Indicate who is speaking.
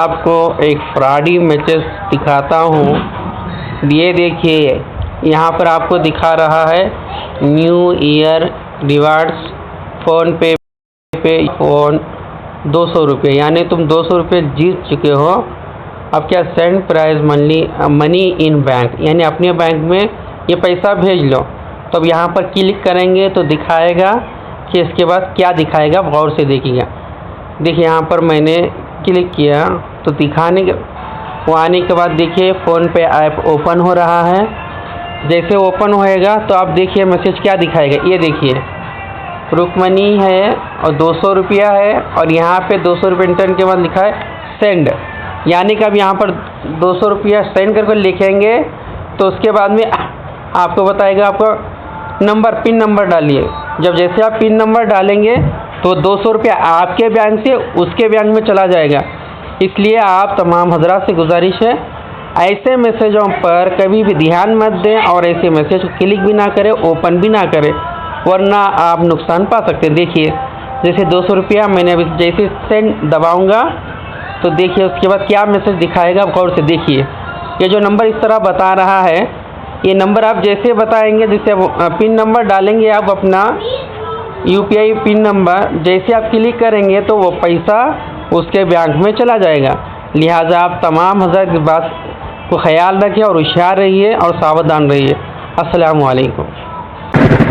Speaker 1: आपको एक fraudy message दिखाता हूँ। ये देखिए, यहाँ पर आपको दिखा रहा है न्यू ईयर रिवार्ड्स फ़ोन पे फ़ोन 200 रुपये, यानी तुम 200 रुपये जीत चुके हो। अब क्या, send prize money in bank, यानी अपने बैंक में ये पैसा भेज लो। तो अब यहाँ पर क्लिक करेंगे तो दिखाएगा कि इसके बाद क्या दिखाएगा, गौर से देखिएगा। देखिए यहाँ पर मैंने क्लिक किया तो दिखाने के वो आने के बाद देखिए फ़ोन पे ऐप ओपन हो रहा है। जैसे ओपन होएगा तो आप देखिए मैसेज क्या दिखाएगा। ये देखिए रुकमनी है और 200 रुपया है, और यहाँ पे 200 रुपये इंटर के बाद लिखा है सेंड, यानी कि अब यहाँ पर 200 रुपया सेंड करके लिखेंगे तो उसके बाद में आपको बताएगा आपका नंबर, पिन नंबर डालिए। जब जैसे आप पिन नंबर डालेंगे तो 200 रुपया आपके बैंक से उसके बैंक में चला जाएगा। इसलिए आप तमाम हजरात से गुजारिश है, ऐसे मैसेजों पर कभी भी ध्यान मत दें और ऐसे मैसेज को क्लिक भी ना करें, ओपन भी ना करें, वरना आप नुकसान पा सकते हैं। देखिए जैसे 200 रुपया मैंने अभी जैसे सेंड दबाऊँगा तो देखिए उसके बाद क्या मैसेज दिखाएगा, गौर से देखिए। ये जो नंबर इस तरह बता रहा है, ये नंबर आप जैसे बताएंगे, जैसे पिन नंबर डालेंगे आप अपना UPI पिन नंबर, जैसे आप क्लिक करेंगे तो वो पैसा उसके बैंक में चला जाएगा। लिहाजा आप तमाम हज़रात की बात को ख्याल रखिए और होशियार रहिए और सावधान रहिए। अस्सलामु अलैकुम।